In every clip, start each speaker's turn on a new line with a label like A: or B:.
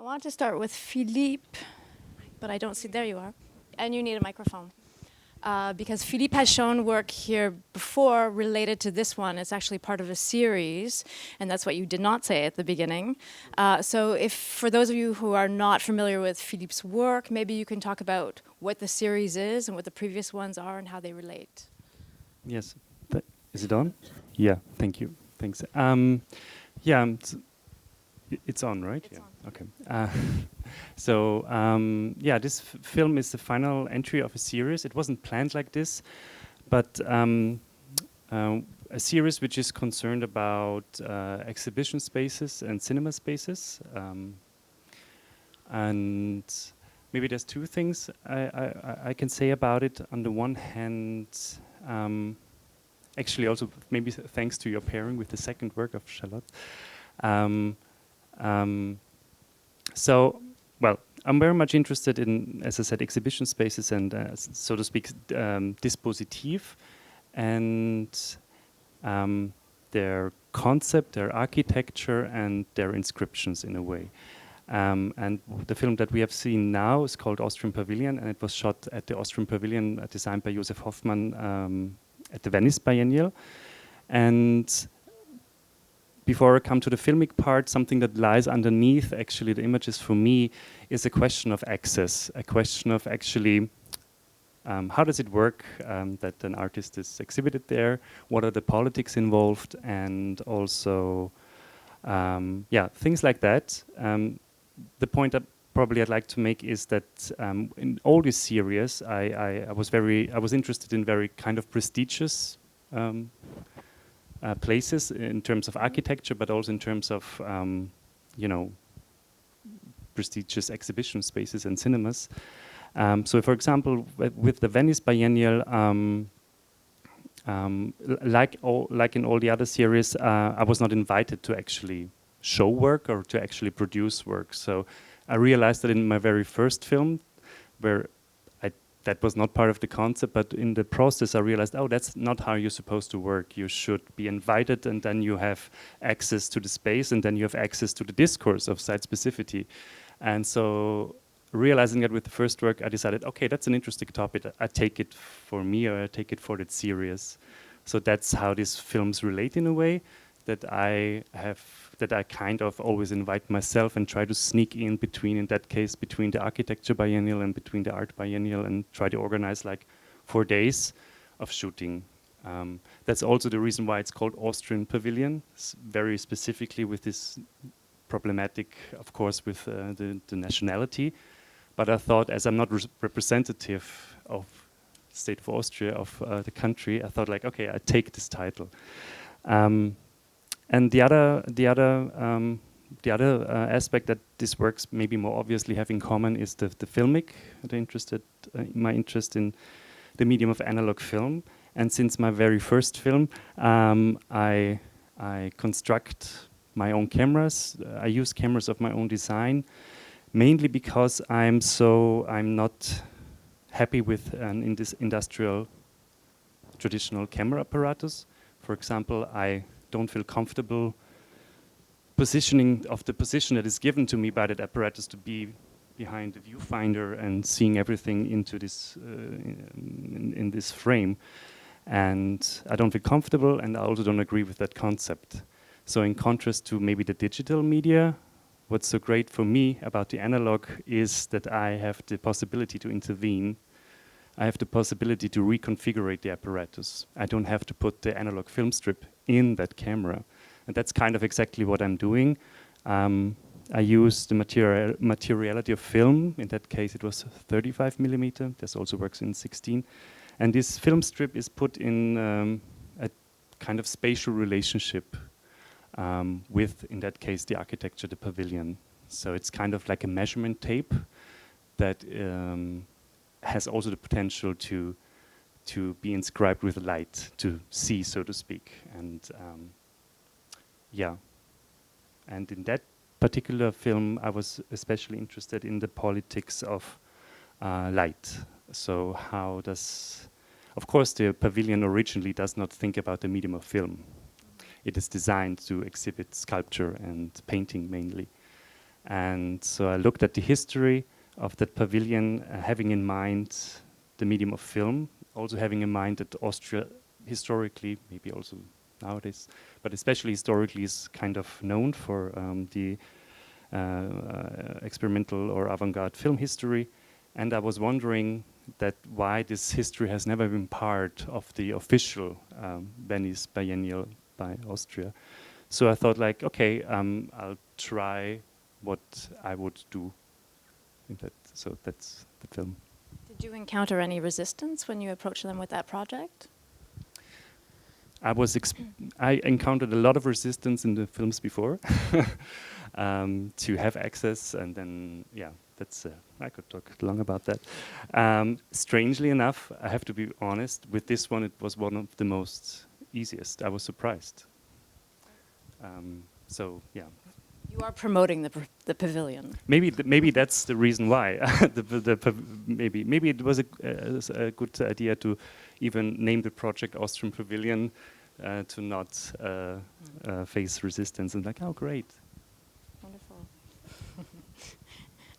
A: want to start with Philippe, but I don't see, there you are. And you need a microphone. Because Philippe has shown work here before related to this one. It's actually part of a series, and that's what you did not say at the beginning. So if, for those of you who are not familiar with Philippe's work, maybe you can talk about what the series is and what the previous ones are and how they relate.
B: Yes. Is it on? Yeah, thank you. Thanks. It's on, right?
A: It's on.
B: Okay. So this film is the final entry of a series. It wasn't planned like this, but a series which is concerned about exhibition spaces and cinema spaces. And maybe there's two things I can say about it. On the one hand, actually also maybe thanks to your pairing with the second work of Charlotte. So, well, I'm very much interested in, as I said, exhibition spaces and, so to speak, dispositif, and their concept, their architecture, and their inscriptions in a way. And the film that we have seen now is called Austrian Pavilion, and it was shot at the Austrian Pavilion, designed by Josef Hoffmann at the Venice Biennale. And before I come to the filmic part, something that lies underneath actually the images for me is a question of access, a question of actually how does it work that an artist is exhibited there, what are the politics involved, and also things like that. The point that probably I'd like to make is that in all this series I was interested in very kind of prestigious places in terms of architecture, but also in terms of, prestigious exhibition spaces and cinemas. So, for example, with the Venice Biennale, like in all the other series, I was not invited to actually show work or to actually produce work. So I realized that in my very first film, where that was not part of the concept, but in the process I realized, oh, that's not how you're supposed to work. You should be invited, and then you have access to the space, and then you have access to the discourse of site specificity. And so realizing that with the first work, I decided, okay, that's an interesting topic. I take it for me, or I take it for that series. So that's how these films relate in a way, that I kind of always invite myself and try to sneak in between, in that case, between the architecture biennial and between the art biennial, and try to organize like 4 days of shooting. That's also the reason why it's called Austrian Pavilion, very specifically with this problematic, of course, with the nationality. But I thought, as I'm not representative of State of Austria, of the country, I thought like, okay, I take this title. And the other aspect that these works maybe more obviously have in common is the filmic, my interest in the medium of analog film. And since my very first film, I construct my own cameras. I use cameras of my own design, mainly because I'm not happy with in this industrial traditional camera apparatus. For example, I don't feel comfortable position that is given to me by that apparatus to be behind the viewfinder and seeing everything into this in this frame. And I don't feel comfortable, and I also don't agree with that concept. So in contrast to maybe the digital media, what's so great for me about the analog is that I have the possibility to intervene. I have the possibility to reconfigure the apparatus. I don't have to put the analog film strip in that camera. And that's kind of exactly what I'm doing. I use the materiality of film. In that case, it was 35 millimeter. This also works in 16. And this film strip is put in a kind of spatial relationship with, in that case, the architecture, the pavilion. So it's kind of like a measurement tape that has also the potential to be inscribed with light, to see, so to speak. And and in that particular film, I was especially interested in the politics of light. So how does, of course, the pavilion originally does not think about the medium of film. It is designed to exhibit sculpture and painting mainly. And so I looked at the history of that pavilion, having in mind the medium of film, also having in mind that Austria historically, maybe also nowadays, but especially historically, is kind of known for the experimental or avant-garde film history. And I was wondering that why this history has never been part of the official Venice Biennale by Austria. So I thought, like, okay, I'll try what I would do. I think so that's the film.
A: Did you encounter any resistance when you approached them with that project?
B: I encountered a lot of resistance in the films before to have access, and then that's I could talk long about that. Strangely enough, I have to be honest, with this one it was one of the most easiest. I was surprised. So yeah.
A: You are promoting the pavilion.
B: Maybe that's the reason why. Maybe it was a good idea to even name the project Austrian Pavilion to not face resistance and like, oh, great.
A: Wonderful.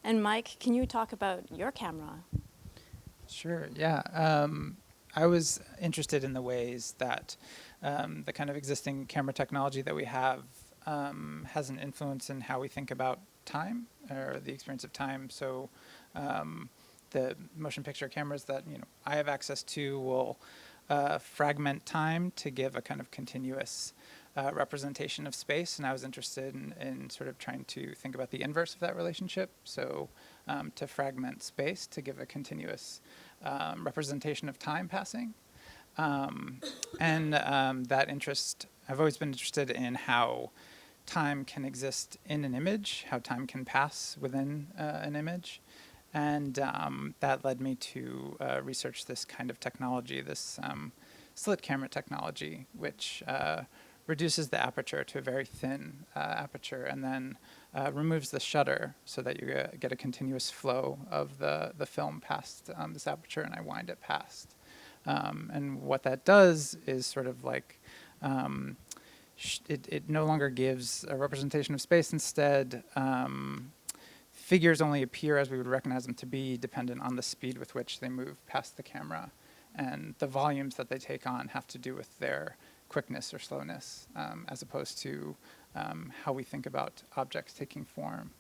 A: And Mike, can you talk about your camera?
C: Sure, yeah. I was interested in the ways that the kind of existing camera technology that we have has an influence in how we think about time or the experience of time. So the motion picture cameras that I have access to will fragment time to give a kind of continuous representation of space, and I was interested in sort of trying to think about the inverse of that relationship. So to fragment space to give a continuous representation of time passing. And that interest, I've always been interested in how time can exist in an image, how time can pass within an image. And that led me to research this kind of technology, this slit camera technology, which reduces the aperture to a very thin aperture and then removes the shutter so that you get a continuous flow of the film past this aperture, and I wind it past. And what that does is sort of like it no longer gives a representation of space. Instead, figures only appear as we would recognize them to be, dependent on the speed with which they move past the camera. And the volumes that they take on have to do with their quickness or slowness, as opposed to how we think about objects taking form.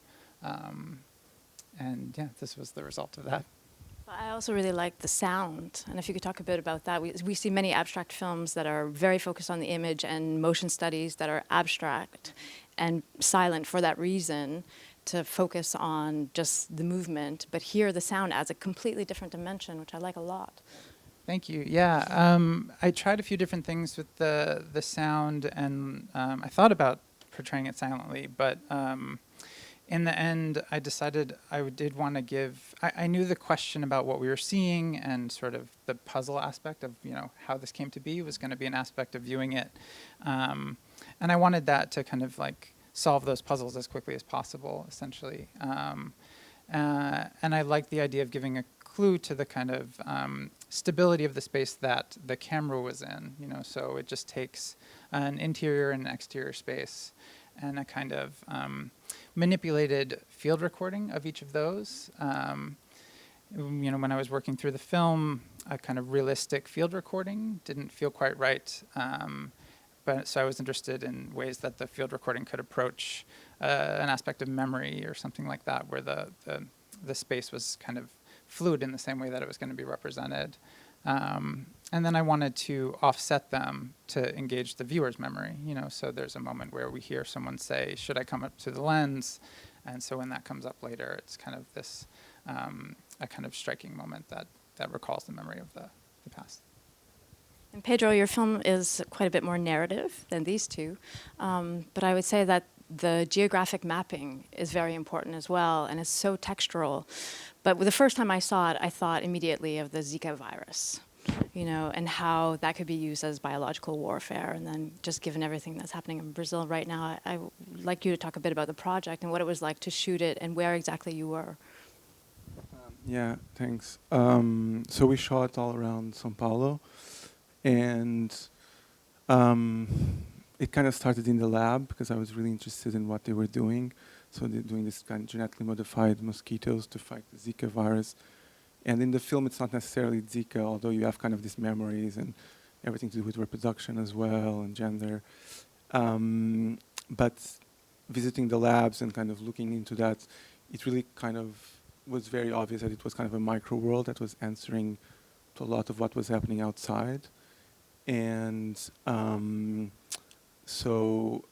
C: And yeah, this was the result of that.
A: I also really like the sound, and if you could talk a bit about that. We see many abstract films that are very focused on the image and motion studies that are abstract and silent for that reason, to focus on just the movement. But here the sound adds a completely different dimension, which I like a lot.
C: Thank you. Yeah, I tried a few different things with the sound, and I thought about portraying it silently, but in the end, I decided I did want to give. I knew the question about what we were seeing and sort of the puzzle aspect of how this came to be was going to be an aspect of viewing it, and I wanted that to kind of like solve those puzzles as quickly as possible, essentially. And I liked the idea of giving a clue to the kind of stability of the space that the camera was in. So it just takes an interior and an exterior space and a kind of manipulated field recording of each of those. When I was working through the film, a kind of realistic field recording didn't feel quite right. But so I was interested in ways that the field recording could approach an aspect of memory or something like that, where the space was kind of fluid in the same way that it was going to be represented. And then I wanted to offset them to engage the viewer's memory. So there's a moment where we hear someone say, "Should I come up to the lens?" And so when that comes up later, it's kind of this a kind of striking moment that recalls the memory of the past.
A: And Pedro, your film is quite a bit more narrative than these two, but I would say that the geographic mapping is very important as well, and it's so textural. But the first time I saw it, I thought immediately of the Zika virus, and how that could be used as biological warfare. And then just given everything that's happening in Brazil right now, I would like you to talk a bit about the project and what it was like to shoot it and where exactly you were.
D: Yeah, thanks. So we shot all around São Paulo, and it kind of started in the lab because I was really interested in what they were doing. So they're doing this kind of genetically modified mosquitoes to fight the Zika virus. And in the film, it's not necessarily Zika, although you have kind of these memories and everything to do with reproduction as well and gender. But visiting the labs and kind of looking into that, it really kind of was very obvious that it was kind of a micro world that was answering to a lot of what was happening outside. And so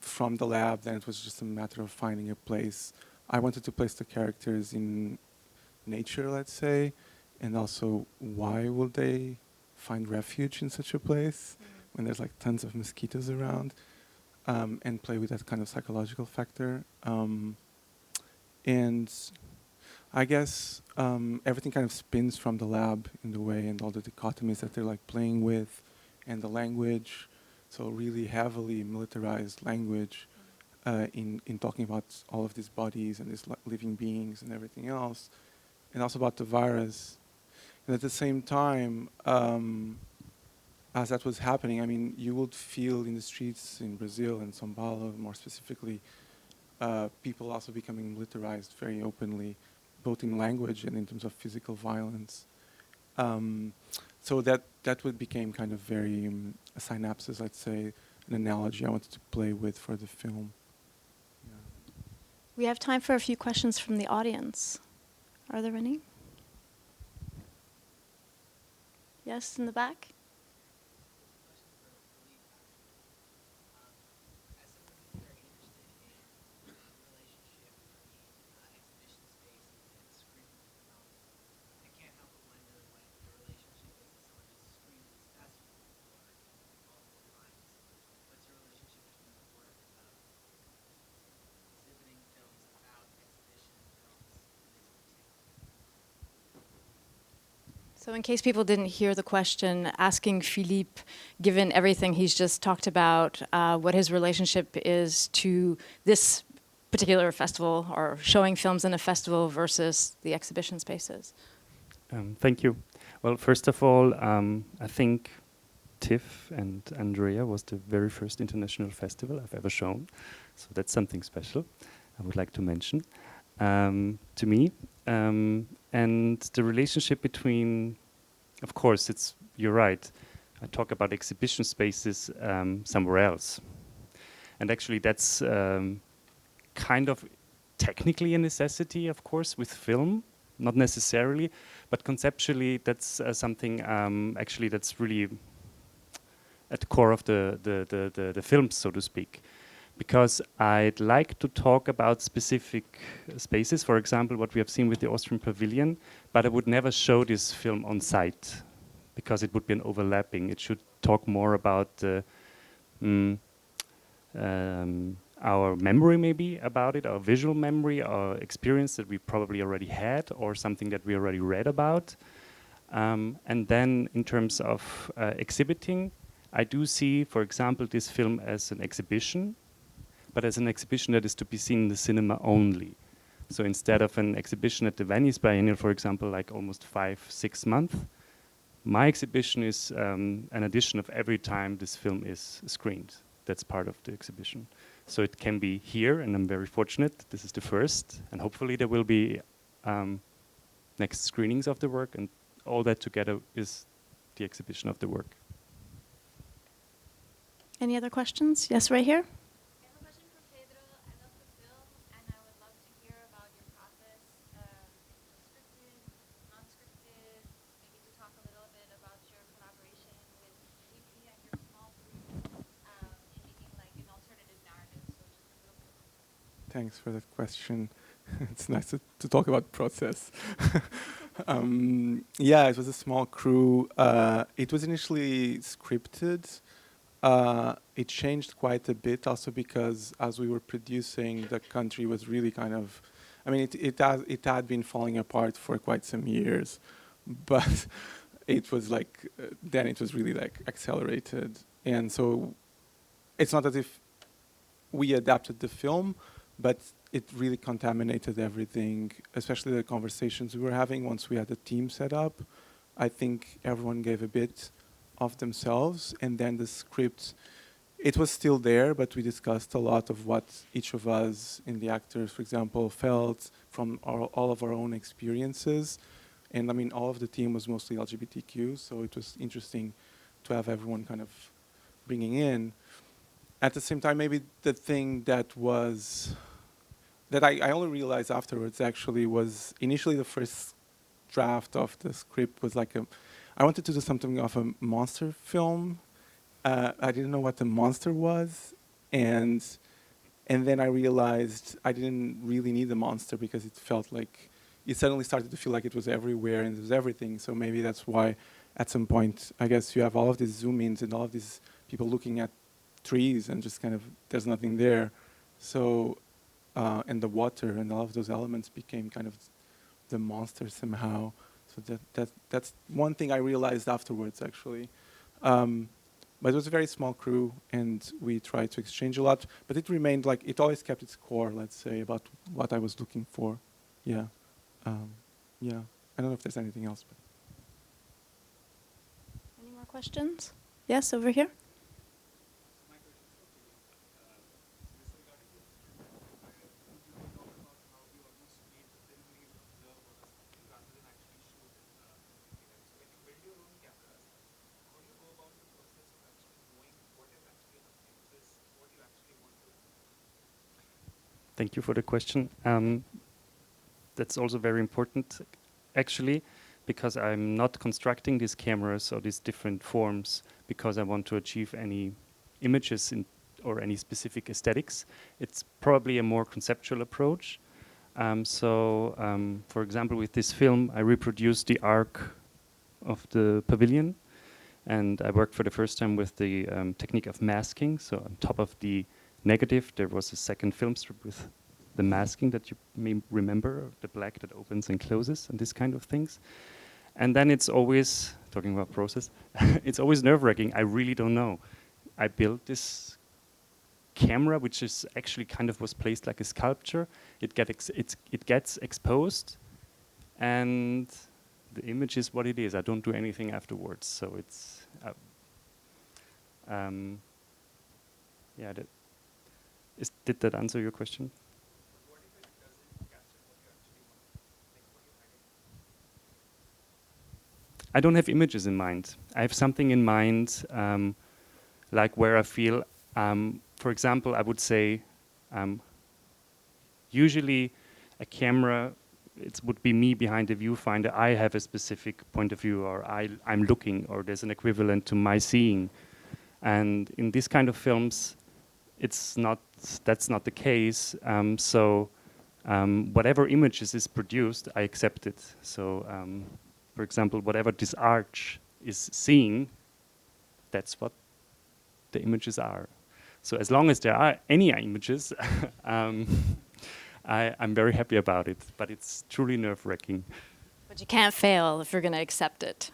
D: from the lab, then it was just a matter of finding a place. I wanted to place the characters in nature, let's say, and also why would they find refuge in such a place when there's like tons of mosquitoes around, and play with that kind of psychological factor. And I guess everything kind of spins from the lab in the way, and all the dichotomies that they're like playing with, and the language. So really heavily militarized language in talking about all of these bodies and these living beings and everything else, and also about the virus. And at the same time, as that was happening, I mean, you would feel in the streets in Brazil and São Paulo, more specifically, people also becoming militarized very openly, both in language and in terms of physical violence. So that would became kind of very a synapses, let's say, an analogy I wanted to play with for the film. Yeah.
A: We have time for a few questions from the audience. Are there any? Yes, in the back? So in case people didn't hear the question, asking Philippe, given everything he's just talked about, what his relationship is to this particular festival or showing films in a festival versus the exhibition spaces.
B: Thank you. Well, first of all, I think TIFF and Andrea was the very first international festival I've ever shown. So that's something special I would like to mention to me. And the relationship between, of course, you're right, I talk about exhibition spaces somewhere else. And actually that's kind of technically a necessity, of course, with film, not necessarily, but conceptually that's something actually that's really at the core of the films, so to speak. Because I'd like to talk about specific spaces, for example, what we have seen with the Austrian Pavilion, but I would never show this film on site because it would be an overlapping. It should talk more about our memory maybe about it, our visual memory, our experience that we probably already had or something that we already read about. And then in terms of exhibiting, I do see, for example, this film as an exhibition, but as an exhibition that is to be seen in the cinema only. So instead of an exhibition at the Venice Biennale, for example, like almost 5-6 months, my exhibition is an addition of every time this film is screened. That's part of the exhibition. So it can be here, and I'm very fortunate. This is the first, and hopefully there will be next screenings of the work, and all that together is the exhibition of the work.
A: Any other questions? Yes, right here.
E: I have a question for Pedro. I love the film, and I would love to hear about your process, scripted, non-scripted, maybe to talk a little bit about your collaboration with Philippe and your small group in making like an alternative narrative. So just a little bit.
D: Thanks for that question. It's nice to talk about process. Yeah, it was a small crew. It was initially scripted. It changed quite a bit also because as we were producing, the country was really kind of, I mean, it had been falling apart for quite some years, but it was like, then it was really like accelerated. And so it's not as if we adapted the film, but it really contaminated everything, especially the conversations we were having once we had the team set up. I think everyone gave a bit of themselves, and then the script, it was still there, but we discussed a lot of what each of us in the actors, for example, felt from all of our own experiences. And I mean, all of the team was mostly LGBTQ, so it was interesting to have everyone kind of bringing in. At the same time, maybe the thing that was, that I only realized afterwards actually was initially the first draft of the script was like I wanted to do something of a monster film. I didn't know what the monster was, and then I realized I didn't really need the monster because it felt like it suddenly started to feel like it was everywhere and it was everything. So maybe that's why, at some point, I guess you have all of these zoom-ins and all of these people looking at trees and just kind of there's nothing there. So and the water and all of those elements became kind of the monster somehow. So that's one thing I realized afterwards, actually. But it was a very small crew, and we tried to exchange a lot. But it remained like, it always kept its core, let's say, about what I was looking for. Yeah. Yeah. I don't know if there's anything else. But.
A: Any more questions? Yes, over here.
B: Thank you for the question. That's also very important, actually, because I'm not constructing these cameras or these different forms because I want to achieve any images or any specific aesthetics. It's probably a more conceptual approach. For example, with this film, I reproduced the arc of the pavilion, and I worked for the first time with the technique of masking. So on top of the negative, there was a second film strip with the masking that you may remember, the black that opens and closes and this kind of things. And then it's always, talking about process, it's always nerve-wracking. I really don't know. I built this camera, which is actually kind of was placed like a sculpture. It gets exposed, and the image is what it is. I don't do anything afterwards. So it's, yeah. Did that answer your question? I don't have images in mind. I have something in mind, like where I feel, for example, I would say, usually a camera, it would be me behind the viewfinder. I have a specific point of view, or I'm looking, or there's an equivalent to my seeing. And in this kind of films, that's not the case. Whatever images is produced, I accept it. So, for example, whatever this arch is seeing, that's what the images are. So as long as there are any images, I'm very happy about it, but it's truly nerve-wracking.
A: But you can't fail if you're going to accept it.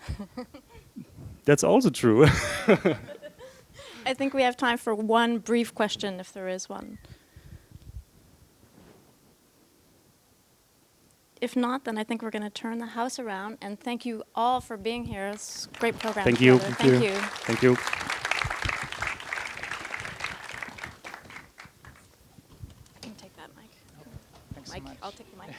B: That's also true.
A: I think we have time for one brief question, if there is one. If not, then I think we're going to turn the house around. And thank you all for being here. It's a great program.
B: Thank you.
A: Thank you.
B: Thank you.
A: You can take that mic.
C: Thanks so
A: Mike,
C: much.
A: I'll take the mic.